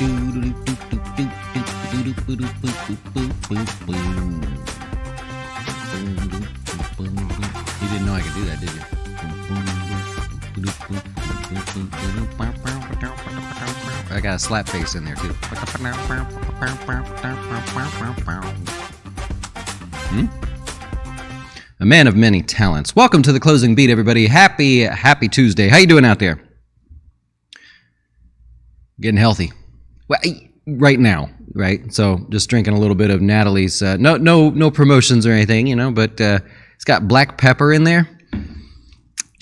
didn't know I could do that, did you? I got a slap face in there too. A man of many talents. Welcome to the closing beat, everybody. Happy Tuesday. How you doing out there? Getting healthy. Well, right now, right? So just drinking a little bit of Natalie's. No promotions or anything, you know, but it's got black pepper in there.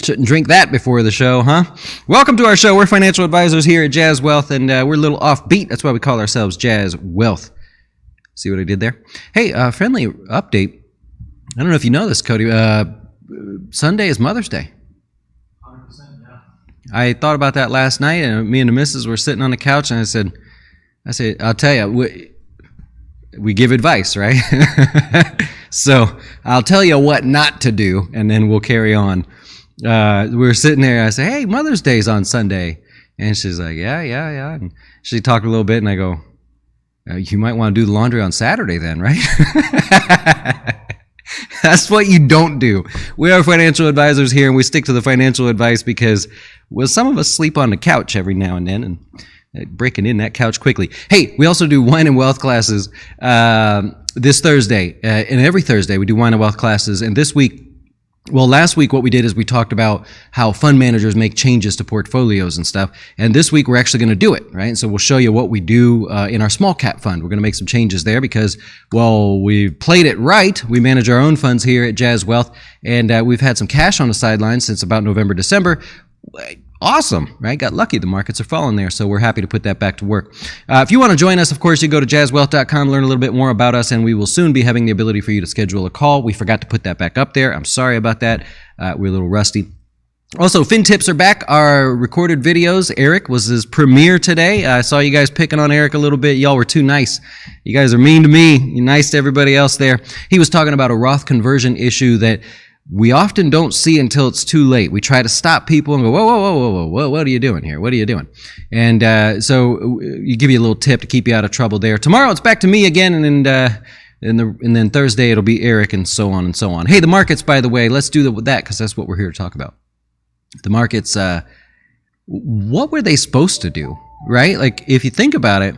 Shouldn't drink that before the show, huh? Welcome to our show. We're financial advisors here at Jazz Wealth, and we're a little offbeat. That's why we call ourselves Jazz Wealth. See what I did there? Hey, friendly update. I don't know if you know this, Cody. Sunday is Mother's Day. 100%, yeah. I thought about that last night, and me and the missus were sitting on the couch, and I said, I'll tell you, we give advice, right? So I'll tell you what not to do, and then we'll carry on. We were sitting there, I say, hey, Mother's Day's on Sunday. And she's like, yeah. And she talked a little bit, and I go, you might want to do the laundry on Saturday then, right? That's what you don't do. We are financial advisors here, and we stick to the financial advice because, well, some of us sleep on the couch every now and then, and breaking in that couch quickly. Hey, we also do wine and wealth classes this Thursday, and every Thursday we do wine and wealth classes. And this week, well, last week what we did is we talked about how fund managers make changes to portfolios and stuff. And this week we're actually going to do it, right? And so we'll show you what we do in our small cap fund. We're going to make some changes there because, well, we played it right. We manage our own funds here at Jazz Wealth, and we've had some cash on the sidelines since about November, December. Awesome, right? Got lucky. The markets are falling there, so we're happy to put that back to work. If you want to join us, of course, you go to jazzwealth.com, learn a little bit more about us, and we will soon be having the ability for you to schedule a call. We forgot to put that back up there. I'm sorry about that. We're a little rusty. Also, FinTips are back. Our recorded videos. Eric was his premiere today. I saw you guys picking on Eric a little bit. Y'all were too nice. You guys are mean to me. You're nice to everybody else there. He was talking about a Roth conversion issue that we often don't see until it's too late. We try to stop people and go, whoa, what are you doing here? What are you doing? And so you give you a little tip to keep you out of trouble there. Tomorrow it's back to me again, and then Thursday it'll be Eric, and so on and so on. Hey, the markets, by the way, let's do that because that's what we're here to talk about. The markets, what were they supposed to do, right? Like, if you think about it,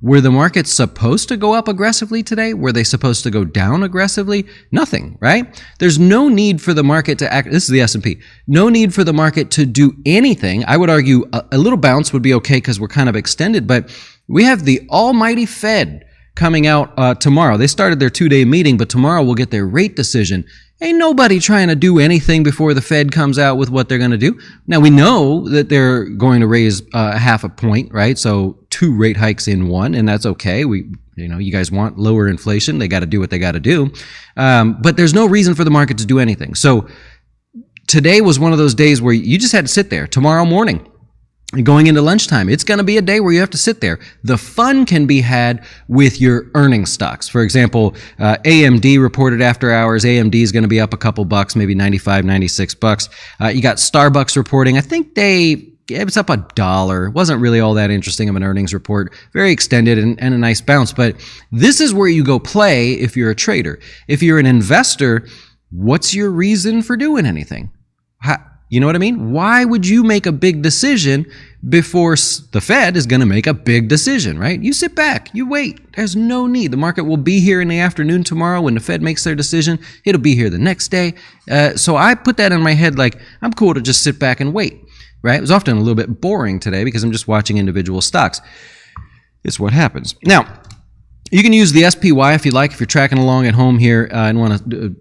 were the markets supposed to go up aggressively today? Were they supposed to go down aggressively? Nothing, right? There's no need for the market to act. This is the S&P. No need for the market to do anything. I would argue a little bounce would be okay because we're kind of extended, but we have the almighty Fed coming out tomorrow. They started their 2-day meeting, but tomorrow we'll get their rate decision. Ain't nobody trying to do anything before the Fed comes out with what they're going to do. Now, we know that they're going to raise half a point, right? So 2 rate hikes in one, and that's okay. You guys want lower inflation. They got to do what they got to do. But there's no reason for the market to do anything. So today was one of those days where you just had to sit there. Tomorrow morning, going into lunchtime, it's going to be a day where you have to sit there. The fun can be had with your earning stocks. For example, AMD reported after hours. AMD is going to be up a couple bucks, maybe 95, 96 bucks. You got Starbucks reporting. I think it's up $1. It wasn't really all that interesting of an earnings report. Very extended and a nice bounce. But this is where you go play if you're a trader. If you're an investor, what's your reason for doing anything? You know what I mean? Why would you make a big decision before the Fed is going to make a big decision, right? You sit back, you wait. There's no need. The market will be here in the afternoon tomorrow when the Fed makes their decision. It'll be here the next day. So I put that in my head like, I'm cool to just sit back and wait, right? It was often a little bit boring today because I'm just watching individual stocks. It's what happens. Now, you can use the SPY if you like, if you're tracking along at home here and want to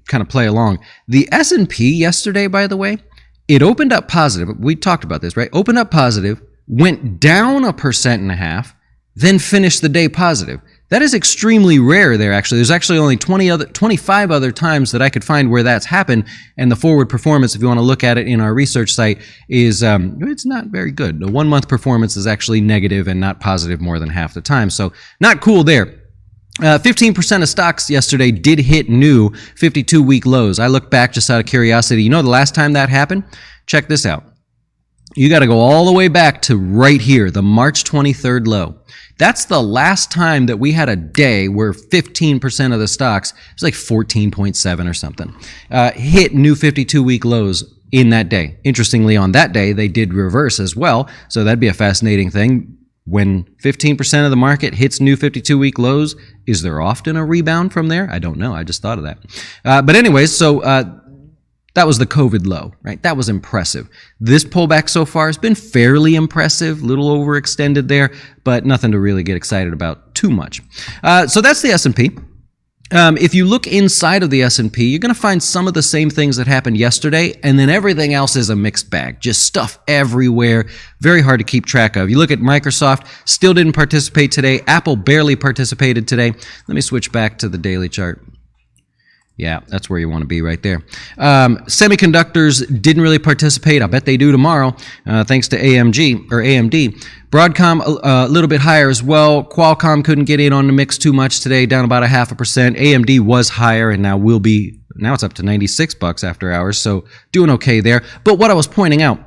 kind of play along. The S&P yesterday, by the way, it opened up positive. We talked about this, right? Opened up positive, went down 1.5%, then finished the day positive. That is extremely rare there, actually. There's actually only 25 other times that I could find where that's happened, and the forward performance, if you want to look at it in our research site, is it's not very good. The 1-month performance is actually negative and not positive more than half the time, so not cool there. 15% of stocks yesterday did hit new 52-week lows. I looked back just out of curiosity. You know the last time that happened? Check this out. you got to go all the way back to right here, the March 23rd low. That's the last time that we had a day where 15% of the stocks, it was like 14.7 or something, hit new 52-week lows in that day. Interestingly, on that day, they did reverse as well, so that'd be a fascinating thing. When 15% of the market hits new 52-week lows, is there often a rebound from there? I don't know. I just thought of that. But anyways, so that was the COVID low, right? That was impressive. This pullback so far has been fairly impressive, little overextended there, but nothing to really get excited about too much. So that's the S&P. If you look inside of the S&P, you're going to find some of the same things that happened yesterday, and then everything else is a mixed bag. Just stuff everywhere. Very hard to keep track of. You look at Microsoft, still didn't participate today. Apple barely participated today. Let me switch back to the daily chart. Yeah, that's where you want to be right there. Semiconductors didn't really participate. I bet they do tomorrow, thanks to AMD. Broadcom a little bit higher as well. Qualcomm couldn't get in on the mix too much today, down about 0.5%. AMD was higher and now it's up to $96 after hours, so doing okay there. But what I was pointing out,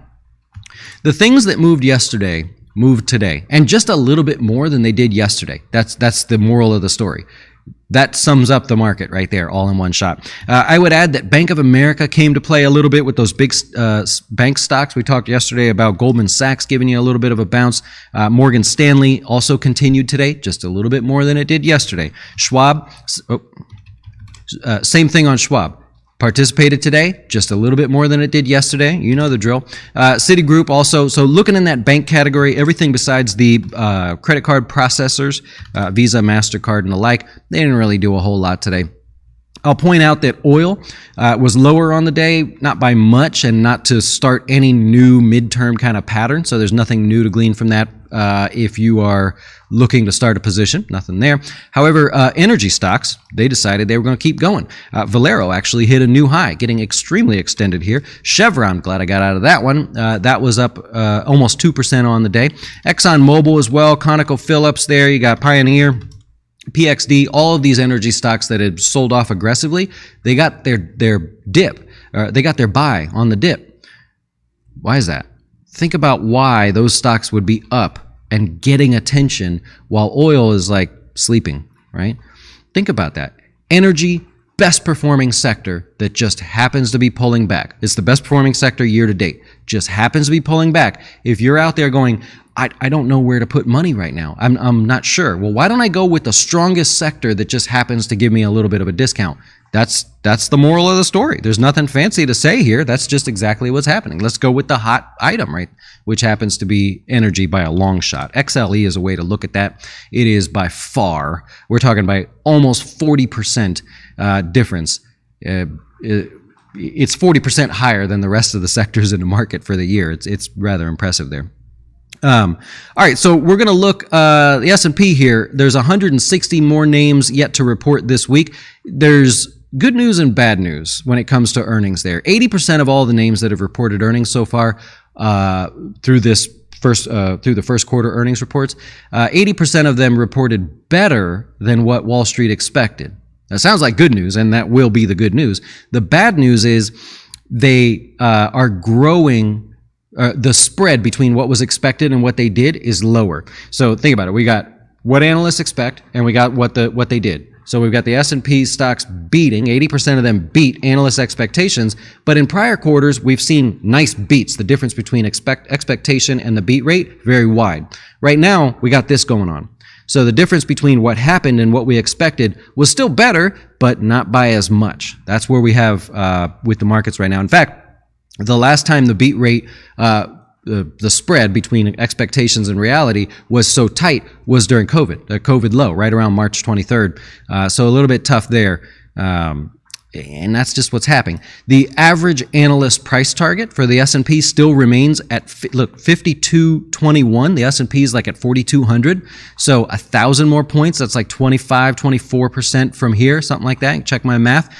the things that moved yesterday moved today, and just a little bit more than they did yesterday. That's the moral of the story. That sums up the market right there, all in one shot. I would add that Bank of America came to play a little bit with those big bank stocks. We talked yesterday about Goldman Sachs giving you a little bit of a bounce. Morgan Stanley also continued today, just a little bit more than it did yesterday. Schwab, same thing on Schwab. Participated today, just a little bit more than it did yesterday. You know the drill. Citigroup also, so looking in that bank category, everything besides the credit card processors, Visa, MasterCard, and the like, they didn't really do a whole lot today. I'll point out that oil was lower on the day, not by much, and not to start any new midterm kind of pattern, so there's nothing new to glean from that if you are looking to start a position. Nothing there. However, energy stocks, they decided they were going to keep going. Valero actually hit a new high, getting extremely extended here. Chevron, glad I got out of that one. That was up almost 2% on the day. ExxonMobil as well, ConocoPhillips there. You got Pioneer, PXD, all of these energy stocks that had sold off aggressively, they got their dip. They got their buy on the dip. Why is that? Think about why those stocks would be up and getting attention while oil is like sleeping, right? Think about that. Energy, best performing sector that just happens to be pulling back. It's the best performing sector year to date. Just happens to be pulling back. If you're out there going, I don't know where to put money right now. I'm not sure. Well, why don't I go with the strongest sector that just happens to give me a little bit of a discount? That's the moral of the story. There's nothing fancy to say here. That's just exactly what's happening. Let's go with the hot item, right? Which happens to be energy by a long shot. XLE is a way to look at that. It is by far, we're talking by almost 40% difference. It's 40% higher than the rest of the sectors in the market for the year. It's rather impressive there. All right, so we're going to look the S&P here. There's 160 more names yet to report this week. There's good news and bad news when it comes to earnings there. 80% of all the names that have reported earnings so far through the first quarter earnings reports, 80% of them reported better than what Wall Street expected. That sounds like good news, and that will be the good news. The bad news is they are growing. The spread between what was expected and what they did is lower. So think about it. We got what analysts expect, and we got what they did. So we've got the S&P stocks beating, 80% of them beat analyst expectations, but in prior quarters, we've seen nice beats. The difference between expectation and the beat rate, very wide. Right now, we got this going on. So the difference between what happened and what we expected was still better, but not by as much. That's where we have with the markets right now. In fact, the last time the beat rate, the spread between expectations and reality was so tight was during COVID, the COVID low, right around March 23rd. So a little bit tough there. And that's just what's happening. The average analyst price target for the S&P still remains at, 5221. The S&P is like at 4,200. So 1,000 more points. That's like 24% from here, something like that. Check my math.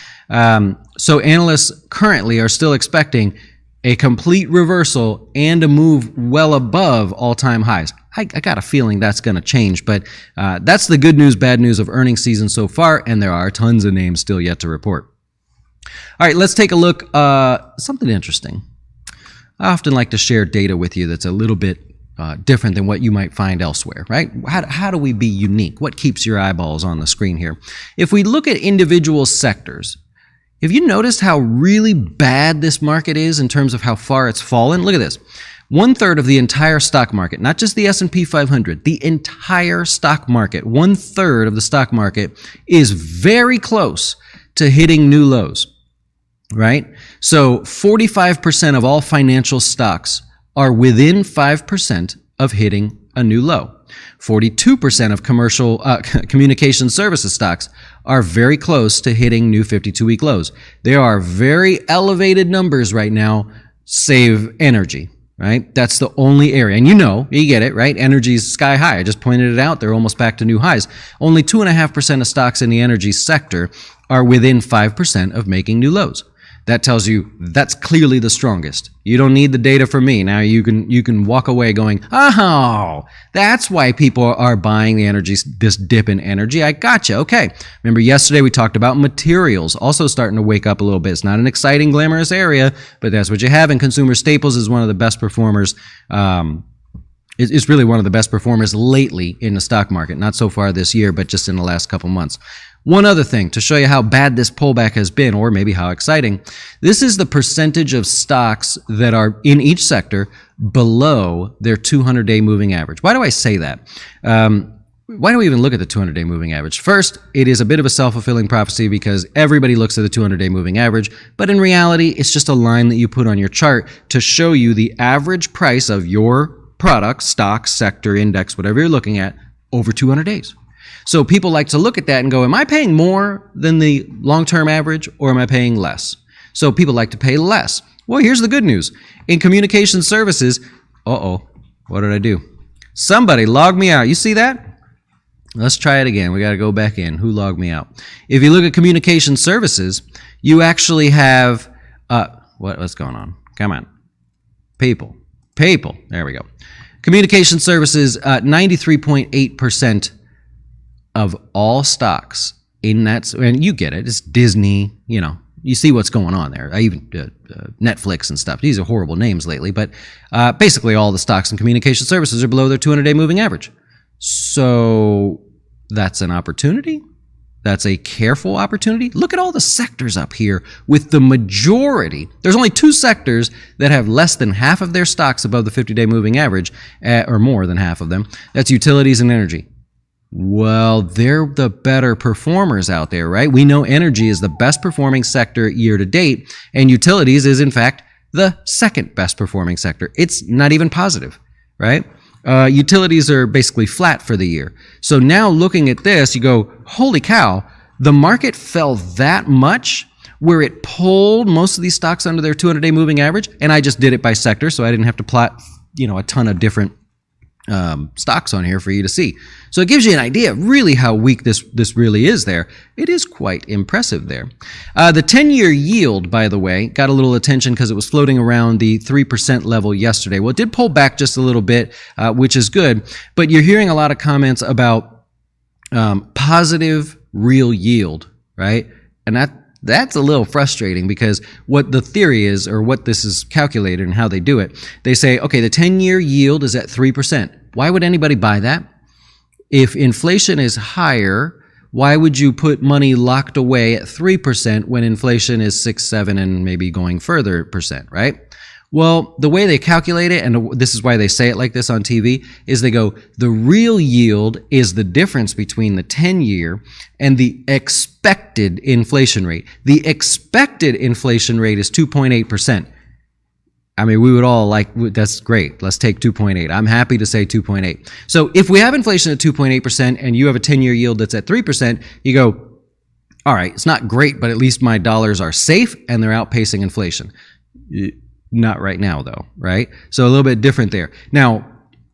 So analysts currently are still expecting a complete reversal and a move well above all-time highs. I got a feeling that's going to change, but that's the good news, bad news of earnings season so far, and there are tons of names still yet to report. All right, let's take a look. Something interesting. I often like to share data with you that's a little bit different than what you might find elsewhere, right? How do we be unique? What keeps your eyeballs on the screen here? If we look at individual sectors, have you noticed how really bad this market is in terms of how far it's fallen? Look at this. 1/3 of the entire stock market, not just the S&P 500, the entire stock market, 1/3 of the stock market is very close to hitting new lows, right? So 45% of all financial stocks are within 5% of hitting a new low. 42% of commercial communication services stocks are very close to hitting new 52-week lows. There are very elevated numbers right now, save energy, right? That's the only area. And you get it, right? Energy's sky high. I just pointed it out. They're almost back to new highs. Only 2.5% of stocks in the energy sector are within 5% of making new lows. That tells you that's clearly the strongest. You don't need the data from me. Now you can walk away going, oh, that's why people are buying the energy, this dip in energy. I gotcha. Okay. Remember yesterday we talked about materials also starting to wake up a little bit. It's not an exciting, glamorous area, but that's what you have. And consumer staples is one of the best performers. It's really one of the best performers lately in the stock market. Not so far this year, but just in the last couple months. One other thing to show you how bad this pullback has been, or maybe how exciting, this is the percentage of stocks that are in each sector below their 200-day moving average. Why do I say that? Why do we even look at the 200-day moving average? First, it is a bit of a self-fulfilling prophecy because everybody looks at the 200-day moving average, but in reality, it's just a line that you put on your chart to show you the average price of your product, stock, sector, index, whatever you're looking at, over 200 days. So people like to look at that and go, am I paying more than the long-term average or am I paying less? So people like to pay less. Well, here's the good news. In communication services, what did I do? Somebody logged me out. You see that? Let's try it again. We got to go back in. Who logged me out? If you look at communication services, you actually have, what's going on? Come on. People. There we go. Communication services, 93.8% of all stocks in that, and you get it, it's Disney, you see what's going on there. Even Netflix and stuff. These are horrible names lately, but basically all the stocks in communication services are below their 200-day moving average. So that's an opportunity. That's a careful opportunity. Look at all the sectors up here with the majority. There's only 2 sectors that have less than half of their stocks above the 50-day moving average, or more than half of them. That's utilities and energy. Well, they're the better performers out there, right? We know energy is the best performing sector year to date, and utilities is, in fact, the second best performing sector. It's not even positive, right? Utilities are basically flat for the year. So now looking at this, you go, holy cow, the market fell that much where it pulled most of these stocks under their 200-day moving average, and I just did it by sector, so I didn't have to plot, a ton of different stocks on here for you to see. So it gives you an idea of really how weak this really is there. It is quite impressive there. The 10-year yield, by the way, got a little attention because it was floating around the 3% level yesterday. Well, it did pull back just a little bit, which is good, but you're hearing a lot of comments about positive real yield, right? And that's a little frustrating because what the theory is, or what this is calculated and how they do it, they say, okay, the 10-year yield is at 3%. Why would anybody buy that? If inflation is higher, why would you put money locked away at 3% when inflation is 6, 7, and maybe going further percent, right? Well, the way they calculate it, and this is why they say it like this on TV, is they go, the real yield is the difference between the 10-year and the expected inflation rate. The expected inflation rate is 2.8%. I mean, we would all that's great. Let's take 2.8. I'm happy to say 2.8. So if we have inflation at 2.8% and you have a 10-year yield that's at 3%, you go, all right, it's not great, but at least my dollars are safe and they're outpacing inflation. Not right now, though, right? So a little bit different there. Now,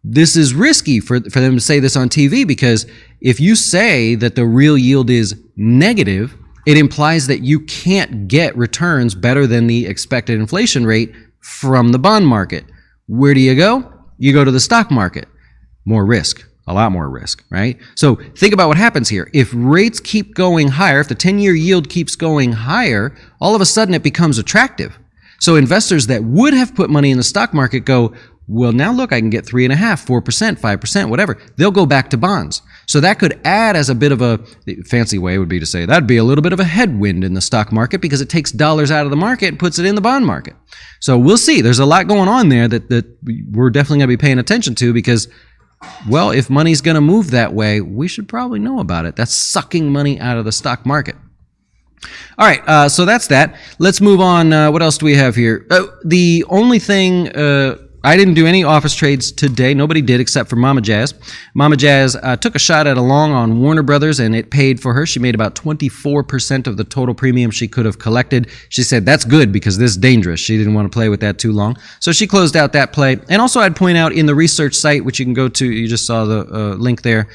this is risky for them to say this on TV because if you say that the real yield is negative, it implies that you can't get returns better than the expected inflation rate from the bond market. Where do you go? You go to the stock market. More risk, a lot more risk, right? So think about what happens here. If rates keep going higher, if the 10-year yield keeps going higher, all of a sudden it becomes attractive. So investors that would have put money in the stock market go, well, now look, I can get 3.5%, 4%, 5%, whatever. They'll go back to bonds. So that could add as a bit of a fancy way would be to say that'd be a little bit of a headwind in the stock market because it takes dollars out of the market and puts it in the bond market. So we'll see. There's a lot going on there that we're definitely going to be paying attention to because, well, if money's going to move that way, we should probably know about it. That's sucking money out of the stock market. All right, so that's that. Let's move on. What else do we have here? The only thing, I didn't do any office trades today. Nobody did except for Mama Jazz. Mama Jazz took a shot at a long on Warner Brothers, and it paid for her. She made about 24% of the total premium she could have collected. She said, that's good because this is dangerous. She didn't want to play with that too long. So she closed out that play. And also I'd point out in the research site, which you can go to, you just saw the link there,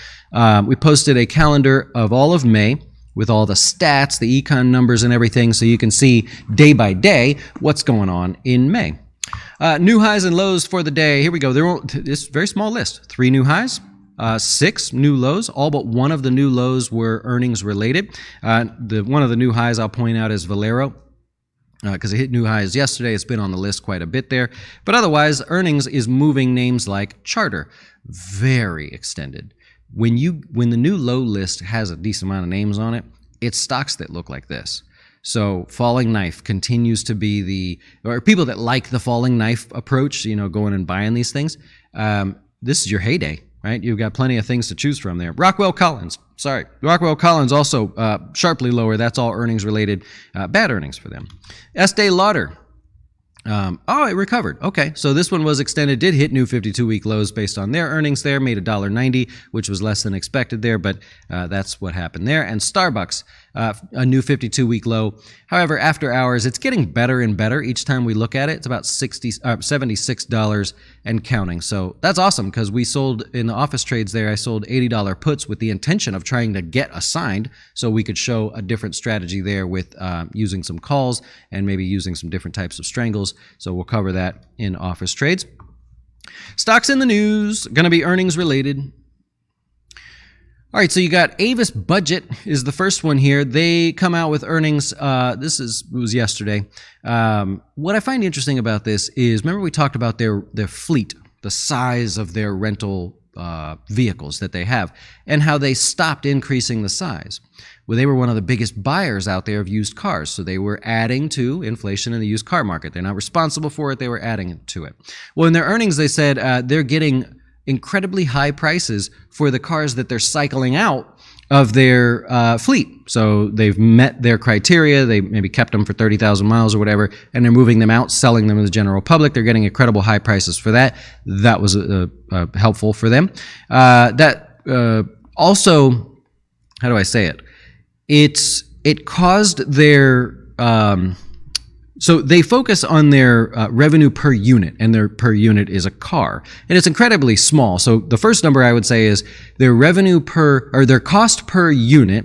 we posted a calendar of all of May, with all the stats, the econ numbers and everything, so you can see day by day what's going on in May. New highs and lows for the day. Here we go. This very small list. 3 new highs, 6 new lows. All but one of the new lows were earnings related. One of the new highs I'll point out is Valero, because it hit new highs yesterday. It's been on the list quite a bit there. But otherwise, earnings is moving names like Charter. Very extended. When the new low list has a decent amount of names on it, it's stocks that look like this. So falling knife continues to be or people that like the falling knife approach, going and buying these things. This is your heyday, right? You've got plenty of things to choose from there. Rockwell Collins also sharply lower. That's all earnings related. Bad earnings for them. Estee Lauder. It recovered. Okay, so this one was extended, did hit new 52-week lows based on their earnings there, made $1.90, which was less than expected there, but that's what happened there. And Starbucks, a new 52-week low. However, after hours, it's getting better and better each time we look at it. It's about $76 and counting. So that's awesome because we sold in the office trades there, I sold $80 puts with the intention of trying to get assigned so we could show a different strategy there with using some calls and maybe using some different types of strangles. So we'll cover that in office trades. Stocks in the news, going to be earnings related. All right, so you got Avis Budget is the first one here. They come out with earnings. It was yesterday. What I find interesting about this is, remember we talked about their fleet, the size of their rental vehicles that they have, and how they stopped increasing the size. Well, they were one of the biggest buyers out there of used cars, so they were adding to inflation in the used car market. They're not responsible for it. They were adding to it. Well, in their earnings, they said they're getting incredibly high prices for the cars that they're cycling out of their fleet. So they've met their criteria. They maybe kept them for 30,000 miles or whatever, and they're moving them out, selling them to the general public. They're getting incredible high prices for that. That was helpful for them. Also, how do I say it? It caused their so they focus on their revenue per unit, and their per unit is a car, and it's incredibly small. So the first number I would say is their their cost per unit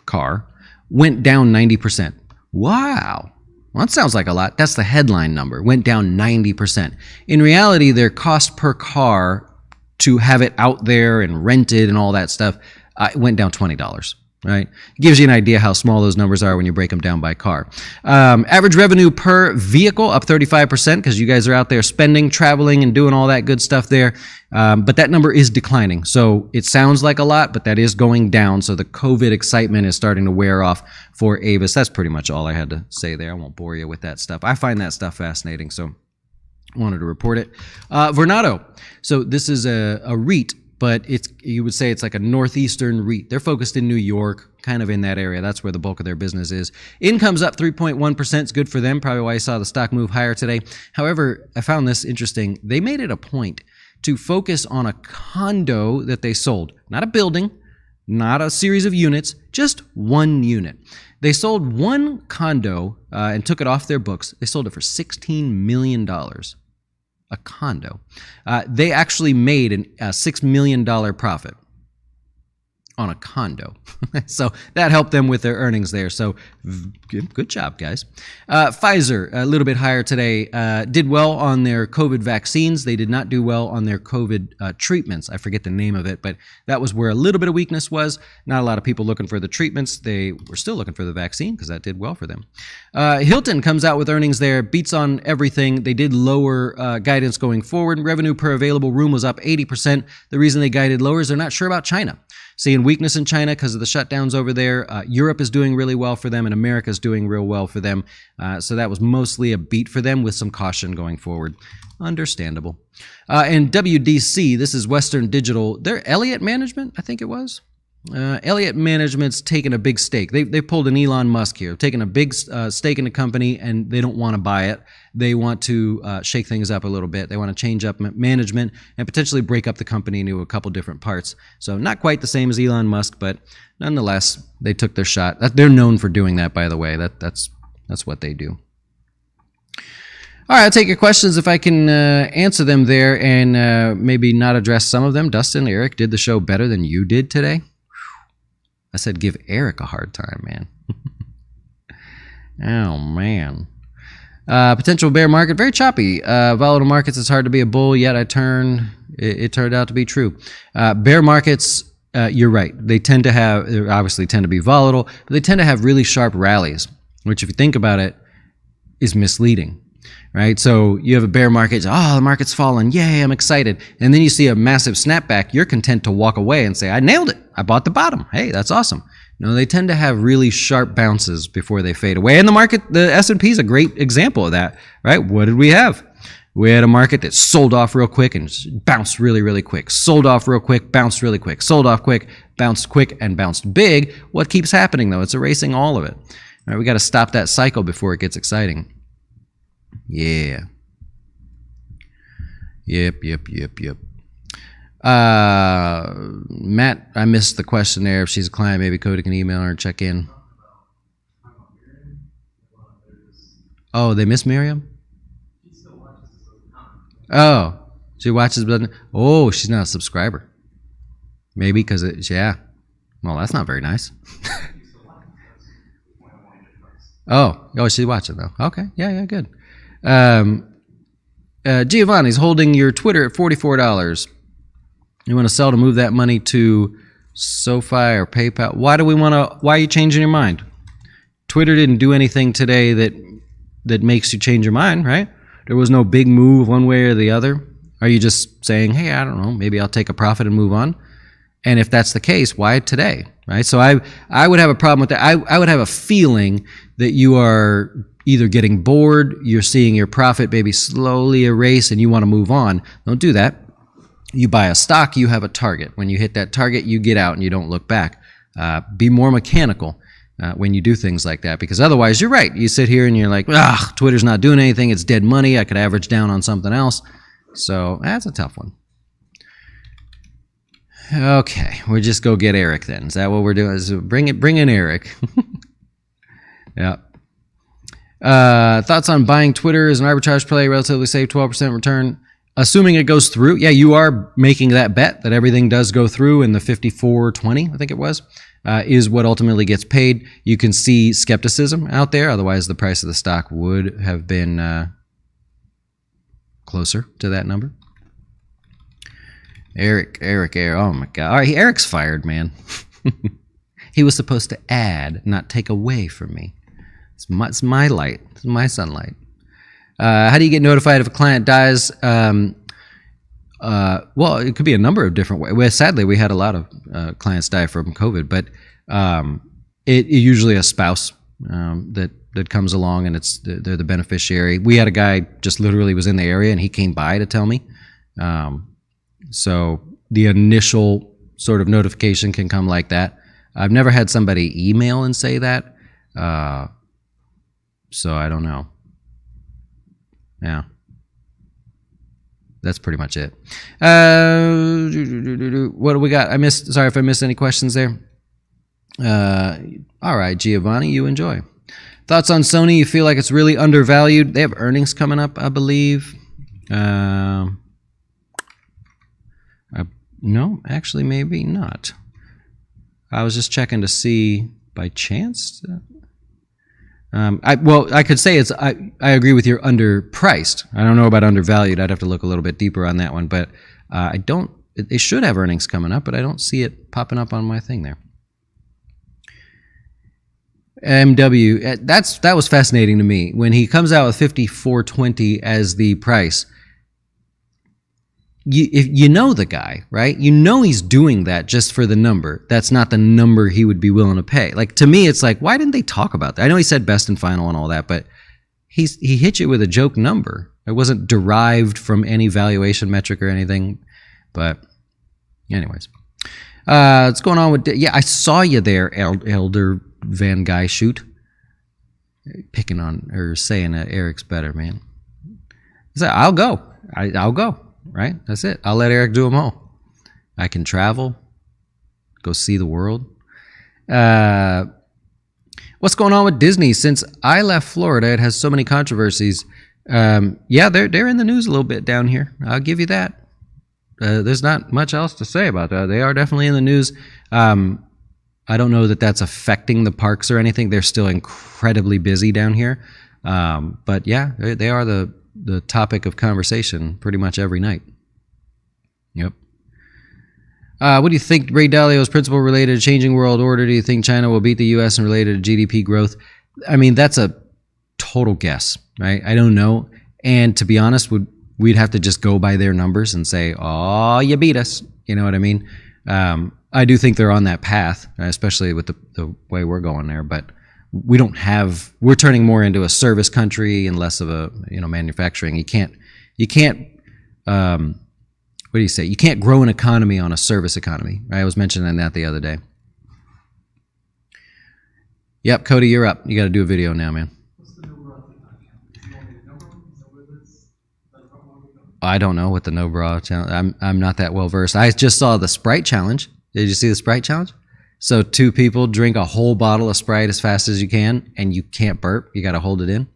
car went down 90%. Wow. Well, that sounds like a lot. That's the headline number. Went down 90%. In reality, their cost per car to have it out there and rented and all that stuff went down $20. Right? It gives you an idea how small those numbers are when you break them down by car. Average revenue per vehicle up 35% because you guys are out there spending, traveling, and doing all that good stuff there. But that number is declining. So it sounds like a lot, but that is going down. So the COVID excitement is starting to wear off for Avis. That's pretty much all I had to say there. I won't bore you with that stuff. I find that stuff fascinating, so wanted to report it. Vornado. So this is a REIT, but you would say it's like a northeastern REIT. They're focused in New York, kind of in that area. That's where the bulk of their business is. Income's up 3.1%. It's good for them. Probably why you saw the stock move higher today. However, I found this interesting. They made it a point to focus on a condo that they sold. Not a building, not a series of units, just one unit. They sold one condo and took it off their books. They sold it for $16 million. A condo. They actually made a $6 million profit on a condo. So that helped them with their earnings there. So good job, guys. Pfizer, a little bit higher today, did well on their COVID vaccines. They did not do well on their COVID treatments. I forget the name of it, but that was where a little bit of weakness was. Not a lot of people looking for the treatments. They were still looking for the vaccine because that did well for them. Hilton comes out with earnings there, beats on everything. They did lower guidance going forward. Revenue per available room was up 80%. The reason they guided lower is they're not sure about China. Seeing weakness in China because of the shutdowns over there. Europe is doing really well for them, and America is doing real well for them. So that was mostly a beat for them with some caution going forward. Understandable. And WDC, this is Western Digital. They're Elliott Management, I think it was. Elliott Management's taken a big stake. They pulled an Elon Musk here, taken a big stake in the company, and they don't want to buy it. They want to shake things up a little bit. They want to change up management and potentially break up the company into a couple different parts. So not quite the same as Elon Musk, but nonetheless, they took their shot. They're known for doing that, by the way. That's what they do. All right, I'll take your questions if I can answer them there and maybe not address some of them. Dustin, Eric did the show better than you did today. I said give Eric a hard time, man. Oh, man. Potential bear market, very choppy. Volatile markets, it's hard to be a bull, yet it turned out to be true. Bear markets, you're right. They obviously tend to be volatile, but they tend to have really sharp rallies, which if you think about it, is misleading. Right? So you have a bear market, the market's fallen, yay, I'm excited. And then you see a massive snapback, you're content to walk away and say, I nailed it, I bought the bottom, hey, that's awesome. No, they tend to have really sharp bounces before they fade away. And the market, the S&P is a great example of that, right? What did we have? We had a market that sold off real quick and bounced really, really quick. Sold off real quick, bounced really quick. Sold off quick, bounced quick, and bounced big. What keeps happening, though? It's erasing all of it. All right, we got to stop that cycle before it gets exciting. Yeah. Yep. Matt, I missed the question there. If she's a client, maybe Cody can email her and check in. Oh, they miss Miriam? Oh, she watches, but oh, she's not a subscriber. Maybe because yeah. Well, that's not very nice. Oh, she's watching though. Okay, yeah, good. Giovanni's holding your Twitter at $44. You want to sell to move that money to SoFi or PayPal? Why are you changing your mind? Twitter didn't do anything today that makes you change your mind, right? There was no big move one way or the other. Are you just saying, hey, I don't know, maybe I'll take a profit and move on? And if that's the case, why today, right? So I would have a problem with that. I would have a feeling that you are either getting bored, you're seeing your profit maybe slowly erase, and you want to move on. Don't do that. You buy a stock, you have a target. When you hit that target, you get out and you don't look back. Be more mechanical when you do things like that, because otherwise, you're right. You sit here and you're like, Twitter's not doing anything. It's dead money. I could average down on something else. So that's a tough one. Okay, we'll just go get Eric then. Is that what we're doing? Is bring in Eric. Yeah. Thoughts on buying Twitter as an arbitrage play, relatively safe, 12% return. Assuming it goes through, yeah, you are making that bet that everything does go through, and the 54.20, I think it was, is what ultimately gets paid. You can see skepticism out there. Otherwise, the price of the stock would have been closer to that number. Eric. Oh my God. All right, Eric's fired, man. He was supposed to add, not take away from me. It's my light. It's my sunlight. How do you get notified if a client dies? Well, it could be a number of different ways. Well, sadly, we had a lot of clients die from COVID, but it usually a spouse that comes along, and they're the beneficiary. We had a guy just literally was in the area, and he came by to tell me. So the initial sort of notification can come like that. I've never had somebody email and say that, so I don't know. Yeah. That's pretty much it. What do we got? Sorry if I missed any questions there. All right, Giovanni, you enjoy. Thoughts on Sony? You feel like it's really undervalued? They have earnings coming up, I believe. No, actually, maybe not. I was just checking to see by chance. I could say I agree with you're underpriced. I don't know about undervalued. I'd have to look a little bit deeper on that one, but I don't. They should have earnings coming up, but I don't see it popping up on my thing there. MW, that was fascinating to me when he comes out with 54.20 as the price. You know the guy, right? You know he's doing that just for the number. That's not the number he would be willing to pay. Like, to me, it's like, why didn't they talk about that? I know he said best and final and all that, but he hit you with a joke number. It wasn't derived from any valuation metric or anything. But anyways, what's going on with? Yeah, I saw you there, Elder Van Guy shoot. Picking on or saying that Eric's better, man. So I'll go. I'll go. Right? That's it. I'll let Eric do them all. I can travel, go see the world. What's going on with Disney? Since I left Florida, it has so many controversies. Yeah, they're in the news a little bit down here. I'll give you that. There's not much else to say about that. They are definitely in the news. I don't know that that's affecting the parks or anything. They're still incredibly busy down here. But yeah, they are the topic of conversation pretty much every night. Yep. What do you think Ray Dalio's principle related to changing world order? Do you think China will beat the U.S. and related to GDP growth? I mean, that's a total guess, right? I don't know. And to be honest, we'd have to just go by their numbers and say, oh, you beat us. You know what I mean? I do think they're on that path, especially with the way we're going there. But we're turning more into a service country and less of a, manufacturing. You can't, what do you say? You can't grow an economy on a service economy. Right? I was mentioning that the other day. Yep, Cody, you're up. You got to do a video now, man. What's the number? You want me to number? I don't know what the no bra challenge. I'm not that well versed. I just saw the Sprite challenge. Did you see the Sprite challenge? So 2 people drink a whole bottle of Sprite as fast as you can, and you can't burp. You got to hold it in.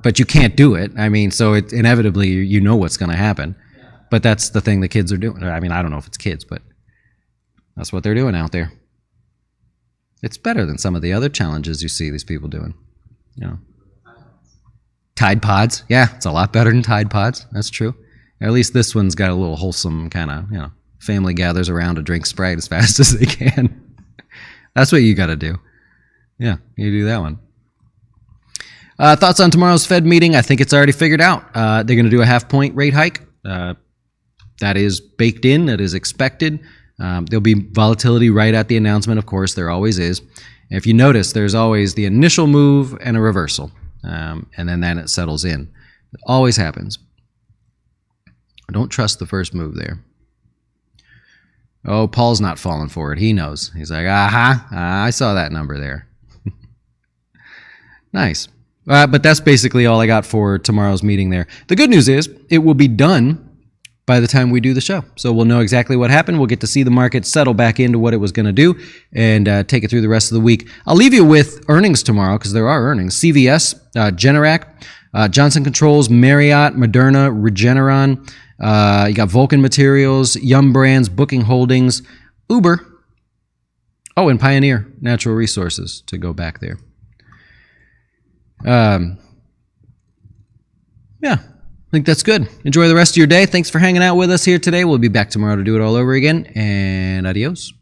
But you can't do it. I mean, so it inevitably, you know what's going to happen. But that's the thing the kids are doing. I mean, I don't know if it's kids, but that's what they're doing out there. It's better than some of the other challenges you see these people doing. Tide Pods. Yeah, it's a lot better than Tide Pods. That's true. At least this one's got a little wholesome kind of, family gathers around to drink Sprite as fast as they can. That's what you got to do. Yeah, you do that one. Thoughts on tomorrow's Fed meeting? I think it's already figured out. They're going to do a 0.5-point rate hike. That is baked in. That is expected. There'll be volatility right at the announcement, of course. There always is. And if you notice, there's always the initial move and a reversal. And then it settles in. It always happens. Don't trust the first move there. Oh, Paul's not falling for it. He knows. He's like, I saw that number there. Nice. But that's basically all I got for tomorrow's meeting there. The good news is it will be done by the time we do the show. So we'll know exactly what happened. We'll get to see the market settle back into what it was going to do and take it through the rest of the week. I'll leave you with earnings tomorrow because there are earnings. CVS, Generac, Johnson Controls, Marriott, Moderna, Regeneron. You got Vulcan Materials, Yum Brands, Booking Holdings, Uber. Oh, and Pioneer Natural Resources to go back there. Yeah, I think that's good. Enjoy the rest of your day. Thanks for hanging out with us here today. We'll be back tomorrow to do it all over again. And adios.